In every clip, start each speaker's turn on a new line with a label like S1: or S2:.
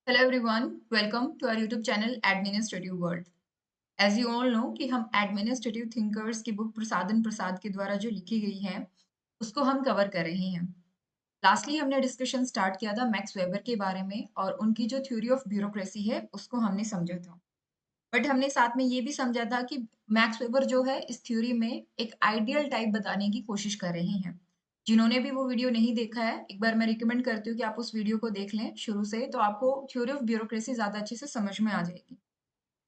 S1: Hello everyone, welcome to our YouTube channel administrative world. As you all know कि हम administrative thinkers की book Prasad के द्वारा जो लिखी गई है उसको हम कवर कर रहे हैं। लास्टली हमने डिस्कशन स्टार्ट किया था मैक्स वेबर के बारे में और उनकी जो थ्योरी ऑफ ब्यूरोक्रेसी है उसको हमने समझा था। बट हमने साथ में ये भी समझा था कि मैक्स वेबर जो है इस थ्योरी में एक आइडियल टाइप बताने की कोशिश कर रहे हैं। जिन्होंने भी वो वीडियो नहीं देखा है, एक बार मैं रिकमेंड करती हूँ कि आप उस वीडियो को देख लें शुरू से, तो आपको थ्योरी ऑफ ब्यूरोक्रेसी ज़्यादा अच्छे से समझ में आ जाएगी।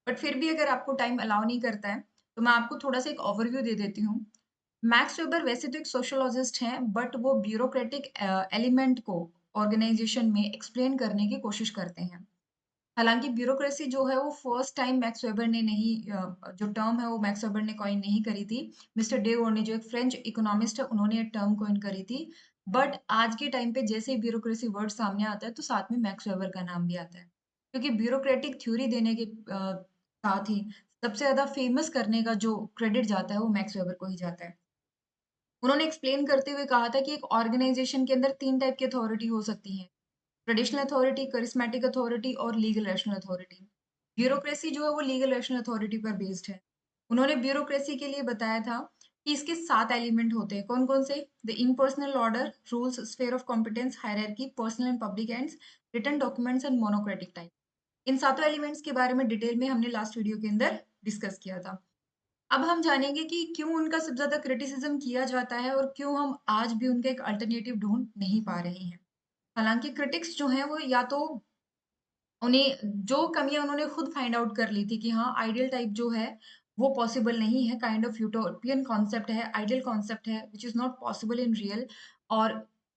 S1: बट फिर भी अगर आपको टाइम अलाउ नहीं करता है, तो मैं आपको थोड़ा-सा एक ओवरव्यू दे देती हूँ। मैक्स वेबर वैसे तो एक सोशियोलॉजिस्ट हैं, बट वो ब्यूरोक्रेटिक एलिमेंट को ऑर्गेनाइजेशन में एक्सप्लेन करने की कोशिश करते हैं। हालाँकि ब्यूरोक्रेसी जो है वो फर्स्ट टाइम मैक्स वेबर ने नहीं जो टर्म है वो मैक्स वेबर ने कॉइन नहीं करी थी। मिस्टर डे गॉल ने जो एक फ्रेंच इकोनॉमिस्ट है उन्होंने ये टर्म कॉइन करी थी। बट आज के टाइम पे जैसे ही ब्यूरोक्रेसी वर्ड सामने आता है तो साथ में मैक्स वेबर का नाम भी आता है। क्योंकि ब्यूरोक्रेटिक थ्योरी देने के साथ ही सबसे ज़्यादा फेमस करने का जो क्रेडिट जाता है वो मैक्स वेबर को ही जाता है। उन्होंने एक्सप्लेन करते हुए कहा था कि एक ऑर्गेनाइजेशन के अंदर 3 टाइप की अथॉरिटी हो सकती है। ट्रेडिशनल अथॉरिटी, करिस्मेटिक अथॉरिटी और लीगल रैशनल अथॉरिटी। ब्यूरोक्रेसी जो है वो लीगल रैशनल अथॉरिटी पर बेस्ड है। उन्होंने ब्यूरोक्रेसी के लिए बताया था कि इसके 7 एलिमेंट होते हैं। कौन-कौन से? The impersonal order, rules, sphere of competence, hierarchy, personal and public ends, written documents and monocratic type. इन सातों एलिमेंट्स के बारे में डिटेल में हमने लास्ट वीडियो के अंदर डिस्कस किया था। अब हम जानेंगे कि क्यों उनका सबसे ज़्यादा क्रिटिसिज्म किया जाता है और क्यों हम आज भी उनका एक अल्टरनेटिव ढूँढ नहीं पा रहे हैं। हालाँकि क्रिटिक्स जो हैं वो या तो उन्हें जो कमियाँ उन्होंने खुद फाइंड आउट कर ली थी कि हाँ, आइडियल टाइप जो है वो पॉसिबल नहीं है, काइंड ऑफ यूटोपियन कॉन्सेप्ट है, आइडियल कॉन्सेप्ट है which is not possible in real. और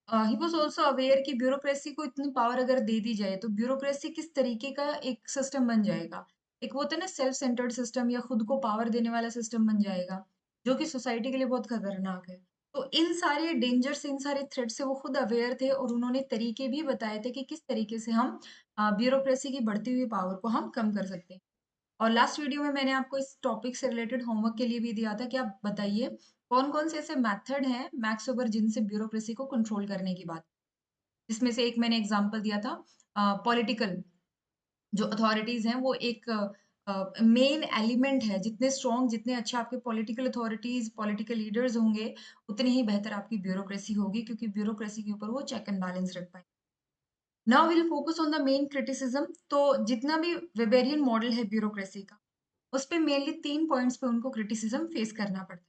S1: ही वाज़ आल्सो अवेयर कि ब्यूरोक्रेसी को इतनी पावर अगर दे दी जाए तो ब्यूरोक्रेसी किस तरीके का एक सिस्टम बन जाएगा। एक वो होता है ना सेल्फ सेंटर्ड सिस्टम या खुद को पावर देने वाला सिस्टम बन जाएगा, जो कि सोसाइटी के लिए बहुत खतरनाक है। तो इन सारे डेंजर से, इन सारे थ्रेट से वो खुद अवेयर थे और उन्होंने तरीके भी बताए थे कि किस तरीके से हम ब्यूरोक्रेसी की बढ़ती हुई पावर को हम कम कर सकते हैं। और लास्ट वीडियो में मैंने आपको इस टॉपिक से रिलेटेड होमवर्क के लिए भी दिया था कि आप बताइए कौन-कौन से ऐसे मेथड हैं मैथ्स ओवर जिनसे ब्यूरोक्रेसी को कंट्रोल करने की बात। जिसमें से एक मैंने एग्जांपल दिया था पॉलिटिकल जो अथॉरिटीज़ हैं वो एक मेन एलिमेंट है। जितने स्ट्रॉन्ग, जितने अच्छे आपके पॉलिटिकल अथॉरिटीज़, पॉलिटिकल लीडर्स होंगे, उतनी ही बेहतर आपकी ब्यूरोक्रेसी होगी क्योंकि ब्यूरोक्रेसी के ऊपर वो चेक एंड बैलेंस रख पाएँगे। Now will focus on the main criticism. तो जितना भी वेबेरियन मॉडल है ब्यूरोक्रेसी का, उस पे मेनली 3 पॉइंट्स पे उनको क्रिटिसिज्म फेस करना पड़ता है।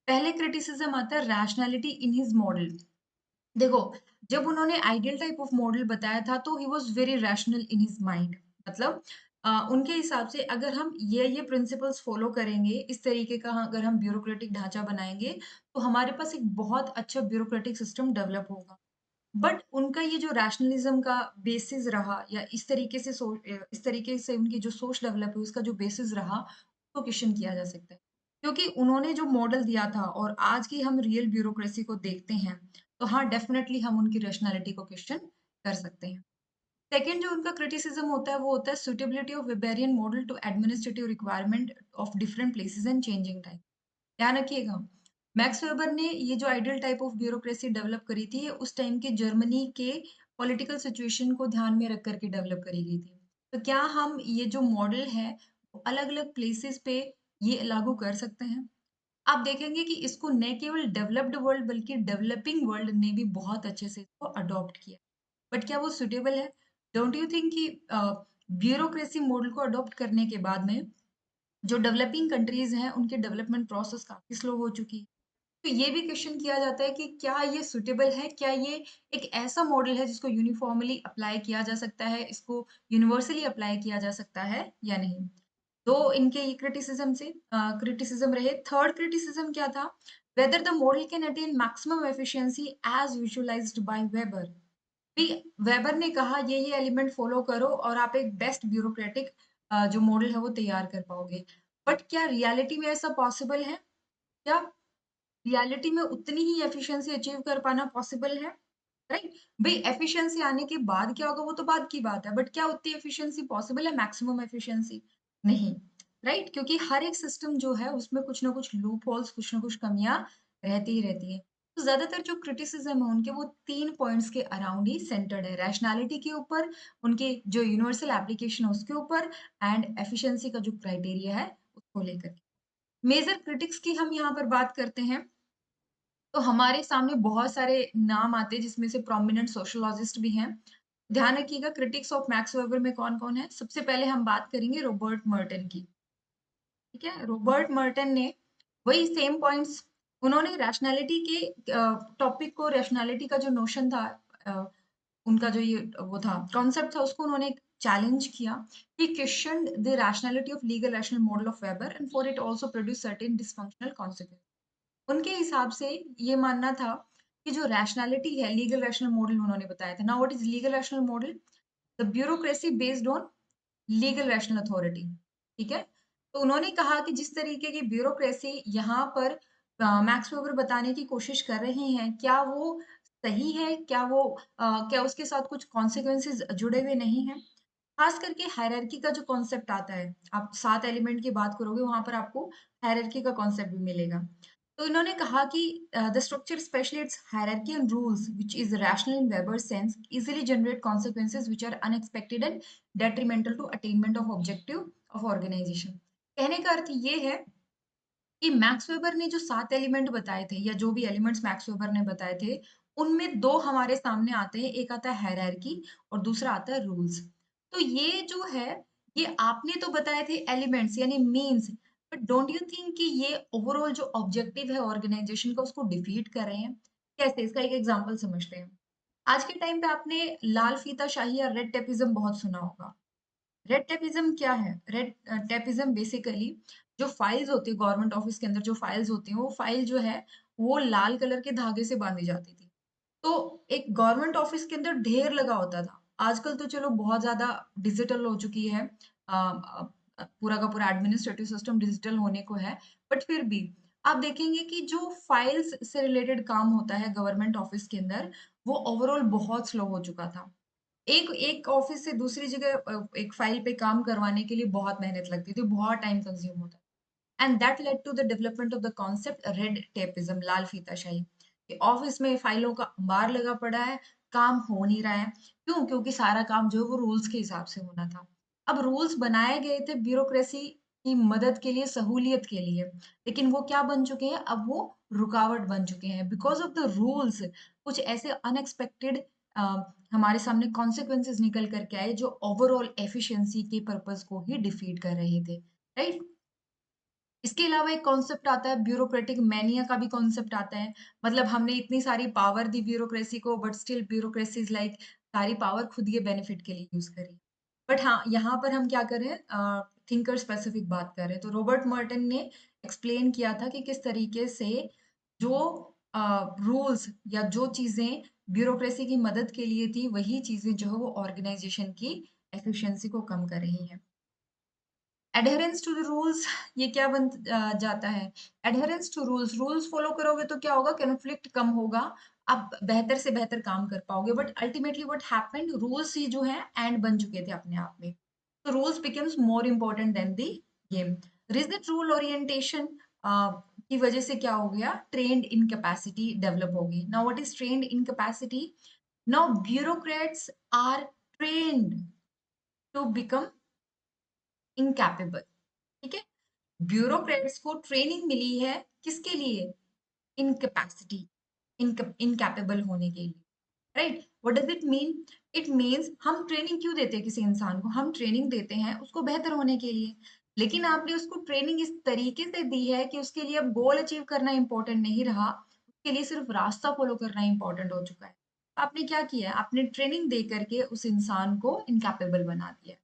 S1: पहले क्रिटिसिज्म आता है रैशनैलिटी इन हिज मॉडल। देखो, जब उन्होंने आइडियल टाइप ऑफ मॉडल बताया था तो he was very rational in his mind. मतलब उनके हिसाब से अगर हम ये प्रिंसिपल्स फॉलो करेंगे, इस तरीके का अगर हम ब्यूरोक्रेटिक ढांचा बनाएँगे, तो हमारे पास एक बहुत अच्छा ब्यूरोक्रेटिक सिस्टम डेवलप होगा। बट उनका ये जो रैशनलिज्म का बेसिस रहा या इस तरीके से उनकी जो सोच डेवलप हुई उसका जो बेसिस रहा, उसको क्वेश्चन किया जा सकता है। क्योंकि उन्होंने जो मॉडल दिया था और आज की हम रियल ब्यूरोक्रेसी को देखते हैं, तो हाँ, डेफिनिटली हम उनकी रैशनैलिटी को क्वेश्चन कर सकते हैं। सेकंड जो उनका क्रिटिसिज्म होता है, वो होता है suitability of Weberian model to administrative requirement of different places and changing time. ध्यान रखिएगा, मैक्स वेबर ने ये जो ideal type of bureaucracy develop करी थी, ये उस टाइम के जर्मनी के पॉलिटिकल सिचुएशन को ध्यान में रख कर के डेवलप करी गई थी। तो क्या हम ये जो मॉडल है, अलग-अलग प्लेसेस पे ये लागू कर सकते हैं? आप देखेंगे कि इसको न केवल डेवलप्ड वर्ल्ड बल्कि डेवलपिंग वर्ल्ड ने भी बहुत अच्छे से इसको अडॉप्ट किया। बट क्या वो सूटेबल है? डोंट यू थिंक कि ब्यूरोक्रेसी मॉडल को अडॉप्ट करने के बाद में जो डेवलपिंग कंट्रीज़ हैं, उनके डेवलपमेंट प्रोसेस काफ़ी स्लो हो चुकी है। तो ये भी क्वेश्चन किया जाता है कि क्या ये सूटेबल है? क्या ये एक ऐसा मॉडल है जिसको यूनिफ़ॉर्मली अप्लाई किया जा सकता है, इसको यूनिवर्सली अप्लाई किया जा सकता है या नहीं? तो इनके ये क्रिटिसिज़्म रहे। थर्ड क्रिटिसिज़्म क्या था? Whether the model can attain maximum efficiency as visualised bye weber. भी वेबर ने कहा ये एलिमेंट फॉलो करो और आप एक बेस्ट ब्यूरोक्रेटिक जो मॉडल है वो तैयार कर पाओगे। बट क्या रियलिटी में ऐसा पॉसिबल है? क्या रियलिटी में उतनी ही एफिशिएंसी अचीव कर पाना पॉसिबल है? राइट? भई एफिशिएंसी आने के बाद क्या होगा वो तो बाद की बात है, बट क्या उतनी एफिशिएंसी पॉसिबल है मैक्सिमम एफिशिएंसी? नहीं, राइट? क्योंकि हर एक सिस्टम जो है उसमें कुछ ना कुछ लूप होल्स, कुछ ना कुछ कमियाँ रहती ही रहती हैं। तो ज़्यादातर जो क्रिटिसिज़्म है उनके वो 3 पॉइंट्स के अराउंड ही सेंटर्ड है। रैशनैलिटी के ऊपर, उनके जो यूनिवर्सल एप्लीकेशन है उसके ऊपर एंड एफिशिएंसी का जो क्राइटेरिया है उसको लेकर के। मेजर क्रिटिक्स की हम यहाँ पर बात करते हैं, तो हमारे सामने बहुत सारे नाम आते हैं जिसमें से प्रोमिनेंट सोशियोलॉजिस्ट भी हैं। ध्यान रखिएगा क्रिटिक्स ऑफ मैक्स वेबर में कौन-कौन है? सबसे पहले हम बात करेंगे रॉबर्ट मर्टन की, ठीक है? रॉबर्ट मर्टन ने वही सेम पॉइंट्स, उन्होंने रैशनैलिटी के टॉपिक को, रैशनैलिटी का जो नोशन था, अ, उनका जो ये वो था, कॉन्सेप्ट था, उसको उन्होंने चैलेंज किया। He questioned the rationality of legal rational model of Weber and for it also produce certain dysfunctional consequence. उनके हिसाब से ये मानना था कि जो रैशनैलिटी है, लीगल रैशनल मॉडल उन्होंने बताया था। Now what is legal rational model? The bureaucracy based on legal rational authority, ठीक है? तो उन्होंने कहा कि जिस तरीके की ब्यूरोक्रेसी यहाँ पर मैक्स वेबर बताने की कोशिश कर रहे हैं, क्या वो सही है? क्या उसके साथ कुछ कॉन्सिक्वेंसेज़ जुड़े हुए नहीं हैं? खास करके हायरार्की का जो कॉन्सेप्ट आता है, आप 7 एलिमेंट की बात करोगे, वहाँ पर आपको हायरार्की का कॉन्सेप्ट भी मिलेगा। तो इन्होंने कहा कि the structure specially hierarchy and rules which is rational in Weber's sense easily generate consequences which are unexpected and detrimental to attainment of objective of organisation. कहने का अर्थ ये है कि मैक्स वेबर ने जो 7 एलिमेंट बताए थे, या जो भी एलिमेंट्स मैक्स वेबर ने बताए थे, उनमें 2 हमारे सामने आते हैं, एक आता है हायरार्की और दूसरा आता है रूल्स। तो ये जो है, ये आपने तो बताए थे एलिमेंट्स यानी means, but don't you think कि ये ओवरऑल जो ऑब्जेक्टिव है ऑर्गेनाइजेशन का उसको डिफीट कर रहे हैं? कैसे? इसका एक एग्जांपल समझते हैं। आज के टाइम पे आपने लाल फीताशाही या रेड टेपिज्म बहुत सुना होगा। रेड टेपिज्म क्या है? रेड टेपिज्म बेसिकली जो फाइल्स होती है गवर्नमेंट ऑफिस के अंदर, जो फाइल्स होती हैं, वो फाइल जो है वो लाल कलर के धागे से बांधी जाती थी। तो एक गवर्नमेंट ऑफिस के अंदर ढेर लगा होता था। आजकल तो चलो बहुत ज़्यादा डिजिटल हो चुकी है। पूरा का पूरा एडमिनिस्ट्रेटिव सिस्टम डिजिटल होने को है। बट फिर भी आप देखेंगे कि जो फाइल्स से रिलेटेड काम होता है गवर्नमेंट ऑफिस के अंदर, वो ओवरऑल बहुत स्लो हो चुका था। एक एक ऑफिस से दूसरी जगह एक फाइल पे काम करवाने के लिए बहुत मेहनत लगती थी, बहुत टाइम कंज्यूम होता था। And that led to the development of the concept red tapism, लाल फीताशाही। कि ऑफिस में फाइलों का अंबार लगा पड़ा है, काम हो नहीं रहा है। क्यों? क्योंकि सारा काम जो है वो रूल्स के हिसाब से होना था। अब रूल्स बनाए गए थे ब्यूरोक्रेसी की मदद के लिए, सहूलियत के लिए, लेकिन वो क्या बन चुके हैं? अब वो रुकावट बन चुके हैं। बिकॉज ऑफ द रूल्स कुछ ऐसे अनएक्सपेक्टेड हमारे सामने कॉन्सिक्वेंसेस निकल करके आए जो ओवरऑल एफिशिएंसी के पर्पस को ही डिफीट कर रहे थे, राइट? इसके अलावा एक कॉन्सेप्ट आता है ब्यूरोक्रेटिक मैनिया का भी कॉन्सेप्ट आता है। मतलब हमने इतनी सारी पावर दी ब्यूरोक्रेसी को, but still bureaucracy is like सारी पावर खुद के बेनिफिट के लिए यूज करी। बट हाँ, यहाँ पर हम क्या कर रहे हैं, थिंकर स्पेसिफिक बात कर रहे हैं। तो रॉबर्ट मर्टन ने एक्सप्लेन किया था कि किस तरीके से जो रूल्स या जो चीजें ब्यूरोक्रेसी की मदद के लिए थी, वही चीजें जो है वो ऑर्गेनाइजेशन की एफिशिएंसी को कम कर रही हैं। एडहेरेंस टू द रूल्स, ये क्या बन जाता है? Adherence to rules, rules follow करोगे तो क्या होगा? कॉन्फ्लिक्ट कम होगा, आप बेहतर से बेहतर काम कर पाओगे। But ultimately what happened, rules ही जो है एंड बन चुके थे अपने आप में। तो rules becomes more important than the game. Rigid rule orientation की वजह से क्या हो गया? ट्रेंड इनकैपेसिटी डेवलप होगी। Now what is trained incapacity? Now bureaucrats are trained to become incapable, ठीक है? ब्यूरोक्रेट्स को ट्रेनिंग मिली है किसके लिए? इनकैपेसिटी, इनकैपेबल होने के लिए, right? What does it mean? It means हम ट्रेनिंग क्यों देते हैं किसी इंसान को? हम ट्रेनिंग देते हैं उसको बेहतर होने के लिए। लेकिन आपने उसको ट्रेनिंग इस तरीके से दी है कि उसके लिए अब गोल अचीव करना इंपॉर्टेंट नहीं रहा, उसके लिए सिर्फ रास्ता फॉलो करना इंपॉर्टेंट हो चुका है। आपने क्या किया है? आपने ट्रेनिंग दे करके उस इंसान को इनकैपेबल बना दिया है,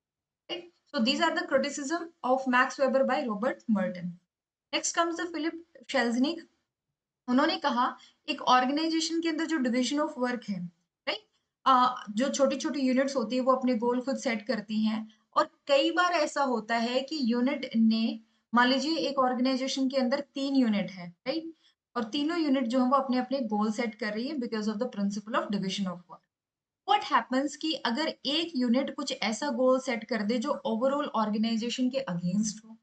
S1: right? So these are the criticism of Max Weber by Robert Merton. Next comes the Philip Selznick. उन्होंने कहा एक ऑर्गेनाइजेशन के अंदर जो डिवीजन ऑफ वर्क है, राइट, जो छोटी छोटी यूनिट्स होती है वो अपने गोल खुद सेट करती हैं। और कई बार ऐसा होता है कि यूनिट ने, मान लीजिए एक ऑर्गेनाइजेशन के अंदर 3 यूनिट है, राइट, और तीनों यूनिट जो है वो अपने अपने गोल सेट कर रही है because of the principle of division of work. What happens कि अगर एक यूनिट कुछ ऐसा गोल सेट कर दे जो ओवरऑल ऑर्गेनाइजेशन के अगेंस्ट हो,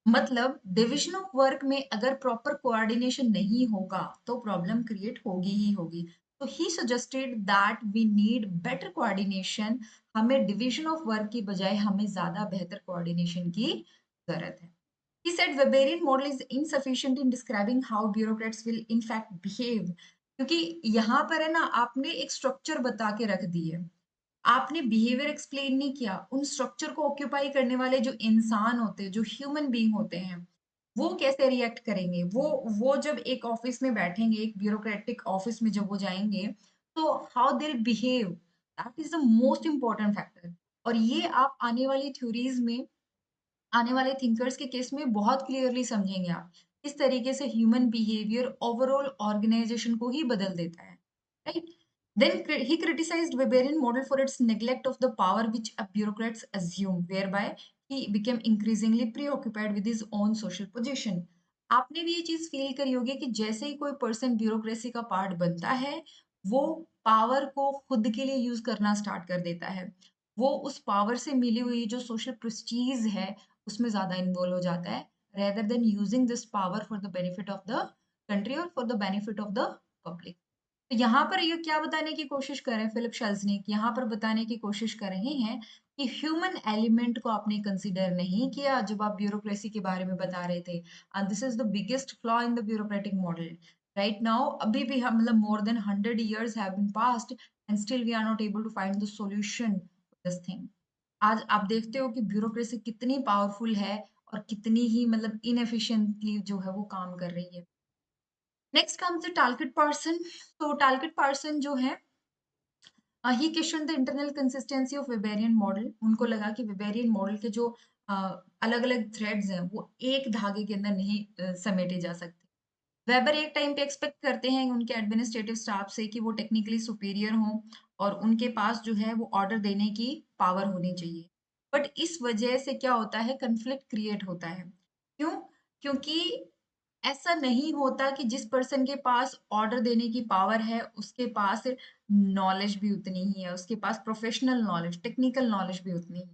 S1: मतलब डिविजन ऑफ वर्क में अगर प्रॉपर कोऑर्डिनेशन नहीं होगा तो प्रॉब्लम क्रिएट होगी ही होगी। तो he suggested that we need better coordination. हमें डिविजन ऑफ वर्क की बजाय हमें ज्यादा बेहतर कोऑर्डिनेशन की जरूरत है। He said Weberian model is insufficient in describing how bureaucrats will in fact behave। क्योंकि यहाँ पर है ना, आपने एक स्ट्रक्चर बता के रख दी है, आपने बिहेवियर एक्सप्लेन नहीं किया। उन स्ट्रक्चर को ऑक्यूपाई करने वाले जो इंसान होते हैं, जो ह्यूमन बीइंग होते हैं, वो कैसे रिएक्ट करेंगे? वो जब एक ऑफिस में बैठेंगे, एक ब्यूरोक्रेटिक ऑफिस में जब वो जाएंगे, तो how they behave, that is the most important factor. और ये आप आने वाली थ्योरीज में, आने वाले थिंकर्स के केस में बहुत क्लियरली समझेंगे आप। इस तरीके से ह्यूमन बिहेवियर ओवरऑल ऑर्गेनाइजेशन को ही बदल देता है, right? Then he criticized Weberian model for its neglect of the power which bureaucrats assume, whereby he became increasingly preoccupied with his own social position। आपने भी ये चीज फील करी होगी कि जैसे ही कोई पर्सन ब्यूरोक्रेसी का पार्ट बनता है, वो पावर को खुद के लिए यूज करना स्टार्ट कर देता है। वो उस पावर से मिली हुई जो सोशल प्रेस्टीज है उसमें ज़्यादा इन्वॉल्व हो जाता है, rather than using this power for the benefit of the country और for the benefit of the public. तो यहाँ पर ये क्या बताने की कोशिश कर रहे हैं फिलिप शेल्ज़निक, यहाँ पर बताने की कोशिश कर रहे हैं कि ह्यूमन एलिमेंट को आपने कंसिडर नहीं किया जब आप ब्यूरोक्रेसी के बारे में बता रहे थे। And this is the biggest flaw in the bureaucratic model. Right now अभी भी हम, मतलब more than 100 years have been passed and still we are not able to find the solution to this thing। आज आप देखते हो कि bureaucracy कितनी पावरफुल है और कितनी ही मतलब इनएफिशिएंटली जो है वो काम कर रही है। Next comes the target person. तो टारगेट पर्सन जो है, he question the internal consistency of Weberian model. उनको लगा कि वेबेरियन मॉडल के जो अलग अलग थ्रेड्स हैं वो एक धागे के अंदर नहीं समेटे जा सकते। वेबर एक टाइम पे एक्सपेक्ट करते हैं उनके एडमिनिस्ट्रेटिव स्टाफ से कि वो टेक्निकली सुपीरियर हों और उनके पास जो है वो ऑर्डर देने की पावर होनी चाहिए। बट इस वजह से क्या होता है, कन्फ्लिक्ट क्रिएट होता है। क्यों? क्योंकि ऐसा नहीं होता कि जिस पर्सन के पास ऑर्डर देने की पावर है उसके पास नॉलेज भी उतनी ही है, उसके पास प्रोफेशनल नॉलेज, टेक्निकल नॉलेज भी उतनी ही।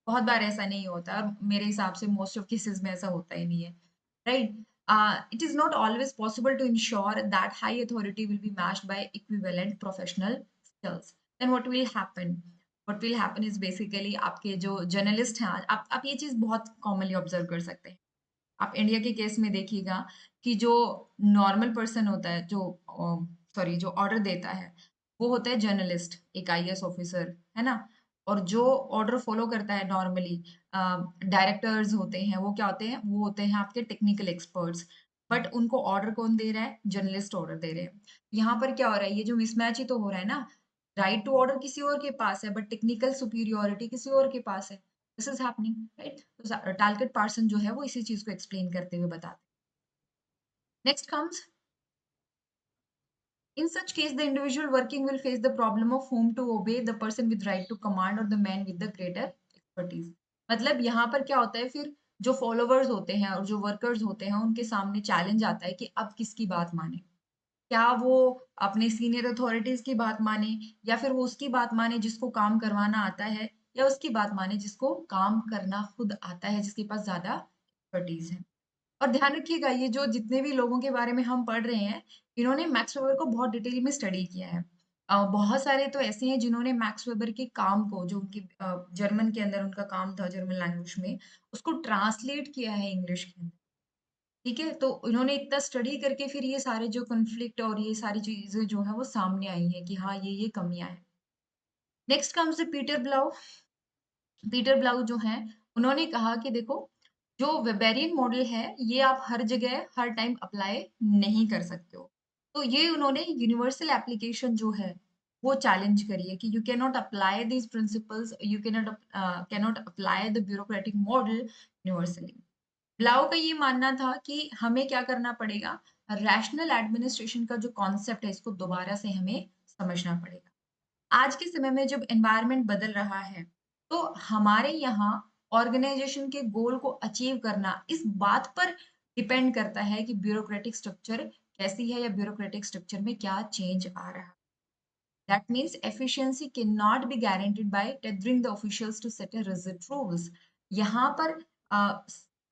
S1: बहुत बार ऐसा नहीं होता और मेरे हिसाब से मोस्ट ऑफ केसेस में ऐसा होता ही नहीं है, right? It is not always possible to ensure that high authority will be matched by equivalent professional skills। Then what will happen? What will happen is basically आपके जो जर्नलिस्ट हैं, आप ये चीज बहुत कॉमनली ऑब्जर्व कर सकते हैं। आप इंडिया के केस में देखिएगा कि जो नॉर्मल पर्सन होता है, जो सॉरी जो ऑर्डर देता है, वो होता है जर्नलिस्ट, एक आईएएस ऑफिसर, है ना? और जो ऑर्डर फॉलो करता है नॉर्मली, डायरेक्टर्स होते हैं, वो क्या होते हैं, वो होते हैं आपके टेक्निकल एक्सपर्ट्स। बट उनको ऑर्डर कौन दे रहा है? जर्नलिस्ट ऑर्डर दे रहे हैं। यहाँ पर क्या हो रहा है, ये जो मिसमैच ही तो हो रहा है ना। राइट टू ऑर्डर किसी और के पास है बट टेक्निकल सुपीरियोरिटी किसी और के पास है। This is happening, right? तो टारगेट पर्सन जो है वो इसी चीज को एक्सप्लेन करते हुए बताते हैं। Next comes, in such case the individual working will face the problem of whom to obey, the person with right to command or the man with the greater expertise। मतलब यहाँ पर क्या होता है फिर, जो फॉलोवर्स होते हैं और जो वर्कर्स होते हैं उनके सामने चैलेंज आता है कि अब किसकी बात माने। क्या वो अपने सीनियर अथॉरिटीज की बात माने, या फिर वो उसकी बात माने जिसको काम करवाना आता है, या उसकी बात माने जिसको काम करना खुद आता है, जिसके पास ज्यादा एक्सपर्टीज है। और ध्यान रखिएगा, ये जो जितने भी लोगों के बारे में हम पढ़ रहे हैं, इन्होंने मैक्स वेबर को बहुत डिटेल में स्टडी किया है। बहुत सारे तो ऐसे हैं जिन्होंने मैक्स वेबर के काम को, जो उनकी जर्मन के अंदर उनका काम था, जर्मन लैंग्वेज में, उसको ट्रांसलेट किया है इंग्लिश के अंदर। ठीक है, तो इन्होंने इतना स्टडी करके फिर ये सारे जो कॉन्फ्लिक्ट और ये सारी चीजें जो है वो सामने आई हैं कि हाँ ये कमियां हैं। Next comes the Peter Blau. Peter Blau जो हैं, उन्होंने कहा कि देखो, जो वेबेरियन मॉडल है ये आप हर जगह हर टाइम अप्लाई नहीं कर सकते हो। तो ये उन्होंने यूनिवर्सल एप्लीकेशन जो है वो चैलेंज करी है कि you can not apply these principles, you can not apply the bureaucratic model universally. Blau का ये मानना था कि हमें क्या करना पड़ेगा, रैशनल एडमिनिस्ट्रेशन का जो कॉन्सेप्ट है इसको दोबारा से हमें समझना पड़ेगा। आज के समय में जब एनवायरनमेंट बदल रहा है, तो हमारे यहाँ ऑर्गेनाइजेशन के गोल को अचीव करना इस बात पर डिपेंड करता है कि ब्यूरोक्रेटिक स्ट्रक्चर कैसी है या ब्यूरोक्रेटिक स्ट्रक्चर में क्या चेंज आ रहा है। That means efficiency cannot be guaranteed by tethering the officials to set a rigid rules। यहाँ पर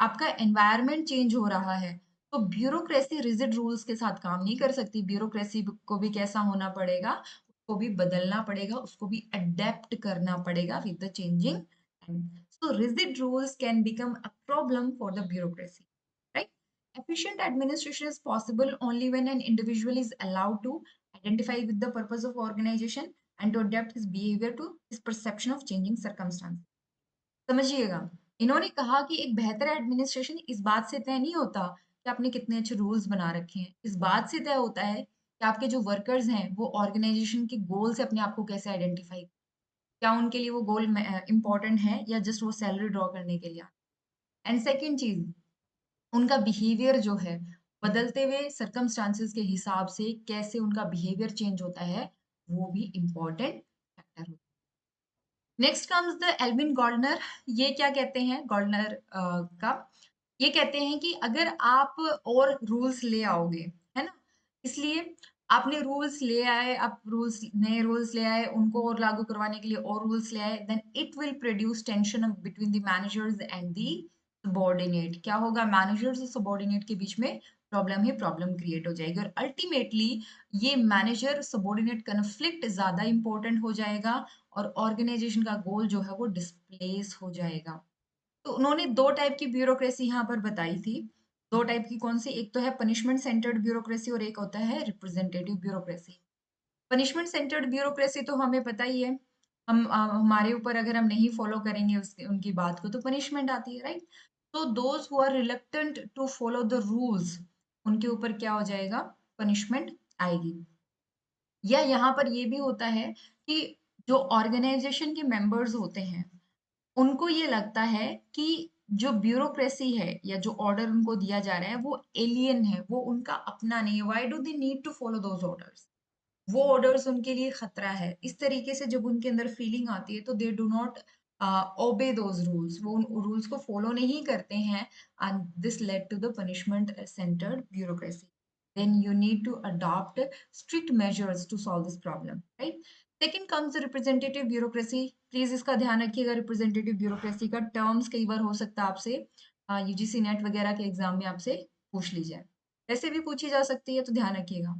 S1: आपका एनवायरनमेंट चेंज हो रहा है, तो ब्यूरोक्रेसी रिजिड रूल्स के साथ काम नहीं कर सकती। ब्यूरोक्रेसी को भी कैसा होना पड़ेगा, उसको भी बदलना पड़ेगा, उसको भी अडेप्ट करना पड़ेगा with the changing time. So rigid rules can become a problem for the bureaucracy, right? Efficient administration is possible only when an individual is allowed to identify with the purpose of organization and to adapt his behavior to his perception of changing circumstances. समझिएगा, इन्होंने कहा कि एक बेहतर administration इस बात से तय नहीं होता कि आपने कितने अच्छे रूल्स बना रखे हैं। इस बात से तय होता है कि आपके जो वर्कर्स हैं, वो ऑर्गेनाइजेशन के गोल से अपने आप को कैसे आइडेंटिफाई, क्या उनके लिए वो गोल इम्पोर्टेंट है या जस्ट वो सैलरी ड्रॉ करने के लिए। एंड सेकेंड चीज, उनका बिहेवियर जो है, बदलते हुए सर्कमस्टांसेस के हिसाब से कैसे उनका बिहेवियर चेंज होता है, वो भी इम्पोर्टेंट फैक्टर होता है। Next comes the Alvin Gouldner. ये क्या कहते हैं गॉर्डनर का, ये कहते हैं कि अगर आप और रूल्स ले आओगे, है ना, इसलिए आपने रूल्स ले आए, आप रूल्स, नए रूल्स ले आए, उनको और लागू करवाने के लिए और रूल्स ले आए, then it will produce tension between the managers and the subordinate. क्या होगा, मैनेजर्स और सबॉर्डिनेट के बीच में प्रॉब्लम ही प्रॉब्लम क्रिएट हो जाएगी, और अल्टीमेटली ये मैनेजर सबॉर्डिनेट कन्फ्लिक्ट ज्यादा इंपॉर्टेंट हो जाएगा और ऑर्गेनाइजेशन का गोल जो है वो डिस्प्लेस हो जाएगा। तो उन्होंने 2 टाइप की ब्यूरोक्रेसी यहाँ पर बताई थी। 2 टाइप की कौन सी? एक तो है पनिशमेंट सेंटर्ड ब्यूरोक्रेसी और एक होता है representative bureaucracy. Punishment centred bureaucracy तो हमें पता ही है, हम हमारे ऊपर अगर हम नहीं फॉलो करेंगे उसके उनकी बात को तो पनिशमेंट आती है, राइट? तो those who are reluctant to follow the rules, उनके ऊपर क्या हो जाएगा, पनिशमेंट आएगी। या यहाँ पर ये भी होता है कि जो ऑर्गेनाइजेशन के मेंबर्स होते हैं, उनको ये लगता है कि जो ब्यूरोक्रेसी है या जो ऑर्डर उनको दिया जा रहा है वो एलियन है, वो उनका अपना नहीं है। Why do they need to follow those orders? वो ऑर्डर्स उनके लिए खतरा है। इस तरीके से जब उनके अंदर फीलिंग आती है तो they do not obey those rules, वो उन रूल्स को फॉलो नहीं करते हैं, and this led to the punishment centred bureaucracy. then you need to adopt strict measures to solve this problem, right? Second comes the representative bureaucracy. Please इसका ध्यान रखिएगा, representative bureaucracy का टर्म्स कई बार हो सकता है आपसे यूजीसी नेट वगैरह के एग्जाम में आपसे पूछ ली जाए, वैसे भी पूछी जा सकती है, तो ध्यान रखिएगा।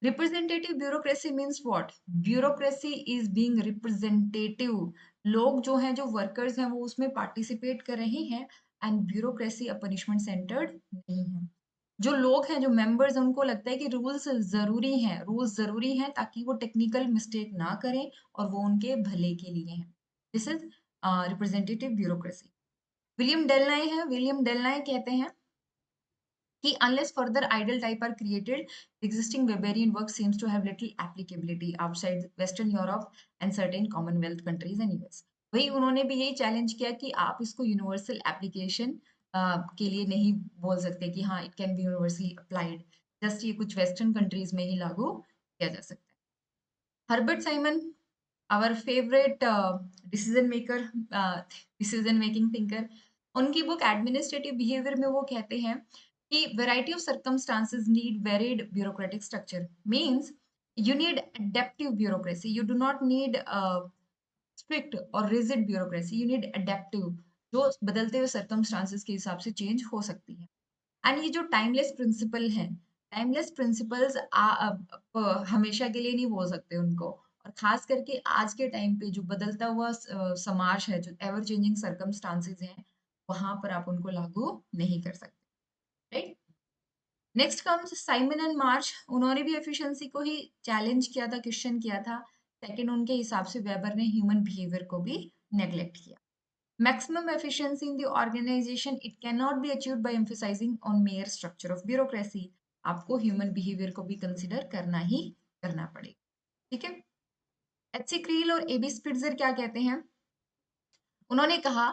S1: Representative bureaucracy means what? Bureaucracy is being representative. लोग जो हैं, जो वर्कर्स हैं, वो उसमें पार्टिसिपेट कर रहे हैं, and bureaucracy a punishment centred नहीं है। जो लोग हैं, जो मेंबर्स हैं, उनको लगता है कि रूल्स जरूरी हैं, रूल्स जरूरी हैं ताकि वो टेक्निकल मिस्टेक ना करें और वो उनके भले के लिए हैं। This is representative bureaucracy. William Delany है, विलियम डेलनाय कहते हैं कि unless further ideal type are created, the existing Weberian work seems to have little applicability outside Western Europe and certain Commonwealth countries and US। वही उन्होंने भी यही challenge किया कि आप इसको यूनिवर्सल एप्लीकेशन के लिए नहीं बोल सकते कि हाँ it can be universally applied, just ये कुछ वेस्टर्न कंट्रीज में ही लागू किया जा सकता है। Herbert Simon, our favorite decision maker, decision making thinker, उनकी बुक एडमिनिस्ट्रेटिव बिहेवियर में वो कहते हैं कि variety of circumstances need varied bureaucratic structure. Means you need adaptive bureaucracy, you do not need strict और rigid bureaucracy, you need adaptive, जो बदलते हुए सर्कमस्टांसेस के हिसाब से चेंज हो सकती है। एंड ये जो टाइमलेस प्रिंसिपल है, टाइमलेस प्रिंसिपल्स हमेशा के लिए नहीं बोल सकते उनको, और खास करके आज के टाइम पे जो बदलता हुआ समाज है, जो एवर चेंजिंग सर्कमस्टांसेस हैं, वहां पर आप उनको लागू नहीं कर सकते, right? Next comes Simon and March. उन्होंने भी एफिशिएंसी को ही चैलेंज किया था, क्वेश्चन किया था। सेकंड, उनके हिसाब से वेबर ने ह्यूमन बिहेवियर को भी नेग्लेक्ट किया। Maximum efficiency in the organization, it cannot be achieved by emphasizing on mere structure of bureaucracy। आपको ह्यूमन बिहेवियर को भी कंसिडर करना ही करना पड़ेगा, ठीक है? एचसी क्रील और एबी स्पिट्जर क्या कहते हैं? उन्होंने कहा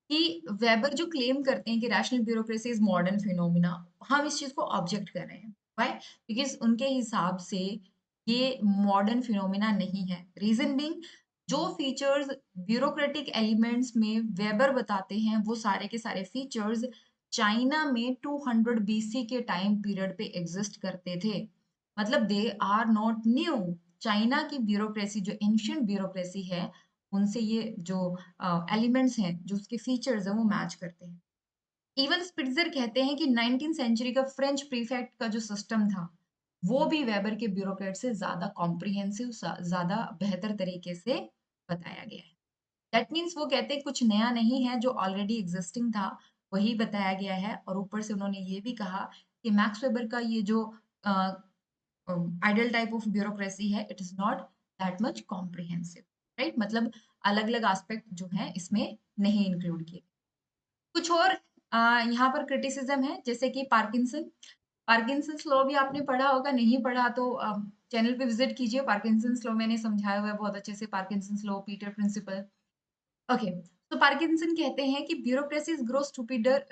S1: कि वेबर जो क्लेम करते हैं कि rational bureaucracy is modern phenomena, हम इस चीज को ऑब्जेक्ट कर रहे हैं। व्हाई? बिकॉज उनके हिसाब से ये मॉडर्न फिनोमिना नहीं है। रीजन बीइंग, जो फीचर्स ब्यूरोक्रेटिक एलिमेंट्स में वेबर बताते हैं, वो सारे के सारे फीचर्स चाइना में 200 बीसी के टाइम पीरियड पे एग्जिस्ट करते थे। मतलब they are not new. China की ब्यूरोक्रेसी, जो एंशियंट ब्यूरोक्रेसी है, उनसे ये जो एलिमेंट्स हैं, जो उसके फीचर्स हैं, वो मैच करते हैं। इवन स्पिट्जर कहते हैं कि 19th सेंचुरी का फ्रेंच प्रीफेक्ट का जो सिस्टम था, वो भी वेबर के ब्यूरोक्रेट से ज़्यादा कॉम्प्रिहेंसिव, ज़्यादा बेहतर तरीके से बताया गया है। दैट मीन्स वो कहते हैं कुछ नया नहीं है, जो ऑलरेडी एग्जिस्टिंग था, वही बताया गया है। और ऊपर से उन्होंने ये भी कहा कि मैक्स वेबर का ये जो आइडियल टाइप ऑफ ब्यूरोक्रेसी है, it is not that much comprehensive, right? मतलब अलग-अलग एस्पेक्ट जो हैं इसमें नहीं इंक्लूड किए। कुछ और यहाँ पर क्रिटिसिज्म है, जैसे कि पार्किंसंस लॉ भी आपने पढ़ा होगा, नहीं पढ़ा तो चैनल पे विजिट कीजिए। पार्किंसंस लॉ मैंने समझाया हुआ है बहुत अच्छे से, Parkinson's law, Peter principle. Okay, तो पार्किंसन कहते हैं कि bureaucracy grow stupider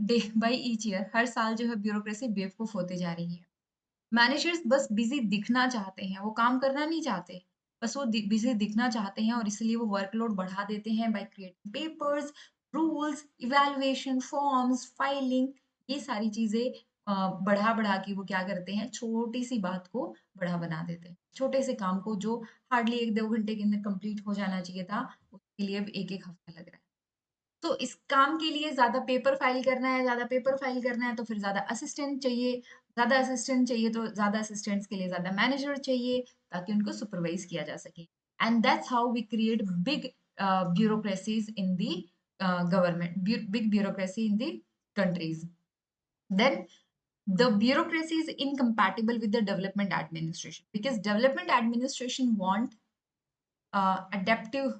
S1: day by each year. हर साल जो है ब्यूरोक्रेसी बेवकूफ होते जा रही है। मैनेजर्स बस बिजी दिखना चाहते हैं, वो काम करना नहीं चाहते। बस वो बिजी दिखना चाहते हैं और इसलिए वो वर्कलोड बढ़ा देते हैं by creating papers, rules, evaluation, forms, filing. ये सारी चीजें बढ़ा बढ़ा के वो क्या करते हैं, छोटी सी बात को बड़ा बना देते हैं। छोटे से काम को जो हार्डली 1-2 घंटे के अंदर कंप्लीट हो जाना चाहिए था, उसके लिए अब 1-1 हफ्ता लग रहा है। तो इस काम के लिए ज़्यादा पेपर फाइल करना है, ज़्यादा पेपर फाइल करना है तो फिर ज़्यादा असिस्टेंट चाहिए, ज़्यादा असिस्टेंट चाहिए तो ज़्यादा असिस्टेंट्स के लिए ज़्यादा मैनेजर चाहिए, ताकि उनको सुपरवाइज किया जा सके। And that's how we create big bureaucracies in the government, big bureaucracy in the countries. Then the bureaucracy is incompatible with the development administration, because development administration want adaptive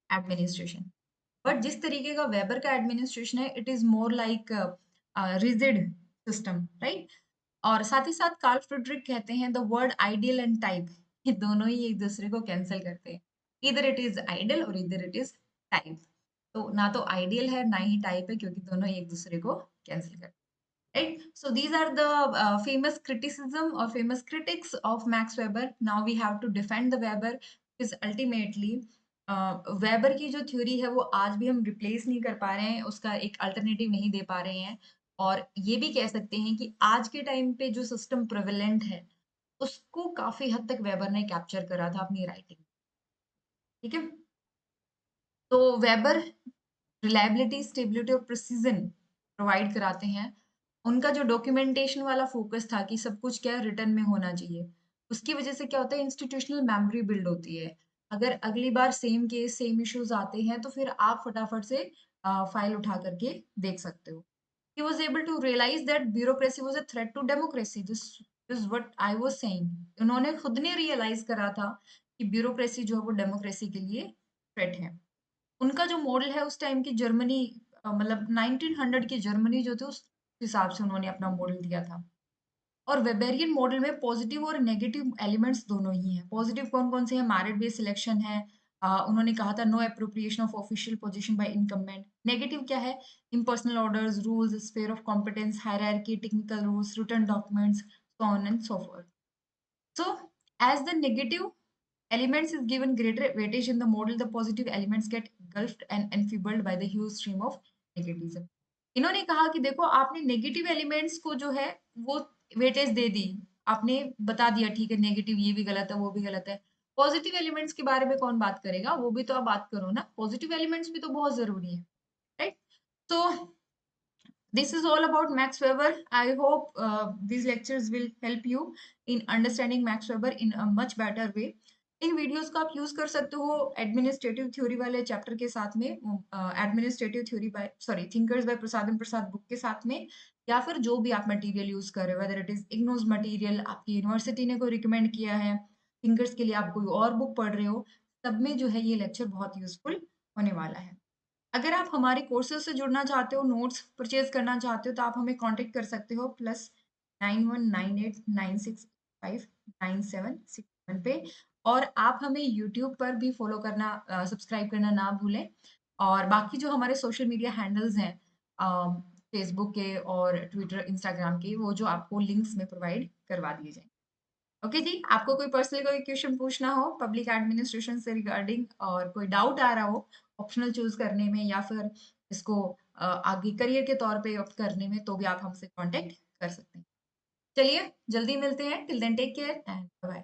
S1: administration. But जिस तरीके का weber का administration है, it is more like rigid system, right? और साथ ही साथ Karl Frederick कहते हैं the word ideal and type, ये दोनों ही एक दूसरे को कैंसिल करते हैं। इधर इट इज आइडियल और इधर इट इज टाइप। तो ना तो आइडियल है ना ही टाइप है, क्योंकि दोनों ही एक दूसरे को कैंसिल करते हैं, right? So these are the famous criticism or famous critics of Max Weber. Now we have to defend the Weber, because ultimately weber की जो थ्योरी है वो आज भी हम रिप्लेस नहीं कर पा रहे हैं, उसका एक अल्टरनेटिव नहीं दे पा रहे हैं। और ये भी कह सकते हैं कि आज के टाइम पे जो सिस्टम प्रेवलेंट है, उसको काफी हद तक वेबर ने कैप्चर करा था अपनी राइटिंग। ठीक है, तो वेबर रिलायबिलिटी, स्टेबिलिटी और प्रिसीजन प्रोवाइड कराते हैं। उनका जो डॉक्यूमेंटेशन वाला फोकस था कि सब कुछ क्या रिटर्न में होना चाहिए, उसकी वजह से क्या होता है, इंस्टीट्यूशनल मेमोरी बिल्ड होती है। अगर अगली बार सेम केस सेम इश्यूज आते हैं तो फिर आप फटाफट से फाइल उठा करके देख सकते हो। He was able to realize that bureaucracy was a threat to democracy. This is what I was saying. उन्होंने खुद ने रियलाइज करा था कि ब्यूरोक्रेसी जो है वो डेमोक्रेसी के लिए थ्रेट है। उनका जो मॉडल है उस टाइम की जर्मनी, मतलब 1900 की जर्मनी जो थी, उस हिसाब से उन्होंने अपना मॉडल दिया था। और वेबेरियन मॉडल में पॉजिटिव और नेगेटिव एलिमेंट्स दोनों ही हैं। पॉजिटिव कौन कौन से हैं, मेरिट बेस्ड सिलेक्शन है। उन्होंने कहा था no appropriation of official position by incumbent. Negative क्या है, impersonal orders, rules, sphere of competence, hierarchy, technical rules, written documents, so on and so forth. So, as the negative elements is given greater weightage in the model, the positive elements get engulfed and enfeebled by the huge stream of negativism. इन्होंने कहा कि देखो, आपने negative elements को जो है वो weightage दे दी, आपने बता दिया ठीक है नेगेटिव ये भी गलत है वो भी गलत है, पॉजिटिव एलिमेंट्स के बारे में कौन बात करेगा, वो भी तो आप बात करो ना, पॉजिटिव एलिमेंट्स भी तो बहुत जरूरी है, राइट? तो this is all about Max Weber. I hope these lectures will help you in understanding Max Weber in a much better way. In videos को आप यूज कर सकते हो एडमिनिस्ट्रेटिव थ्योरी वाले चैप्टर के साथ में, administrative theory by thinkers by Prasad and Prasad book के साथ में, या फिर जो भी आप मटेरियल यूज कर रहे हो, वेदर इट इज इग्नोज मटेरियल, आपकी यूनिवर्सिटी ने कोई रिकमेंड किया है, थिंकर्स के लिए आप कोई और बुक पढ़ रहे हो, सब में जो है ये लेक्चर बहुत यूजफुल होने वाला है। अगर आप हमारे कोर्सेज से जुड़ना चाहते हो, नोट्स परचेज करना चाहते हो, तो आप हमें कांटेक्ट कर सकते हो +919896597761 पे। और आप हमें यूट्यूब पर भी फॉलो करना, सब्सक्राइब करना ना भूलें। और बाकी जो हमारे सोशल मीडिया हैंडल्स हैं, फेसबुक के और ट्विटर, इंस्टाग्राम के, वो जो आपको लिंक्स में प्रोवाइड करवा दिए जाएंगे। ओके जी, आपको कोई पर्सनल कोई क्वेश्चन पूछना हो पब्लिक एडमिनिस्ट्रेशन से रिगार्डिंग, और कोई डाउट आ रहा हो ऑप्शनल चूज करने में, या फिर इसको आगे करियर के तौर पे ऑप्ट करने में, तो भी आप हमसे कांटेक्ट कर सकते हैं। चलिए, जल्दी मिलते हैं। Till then take care and bye.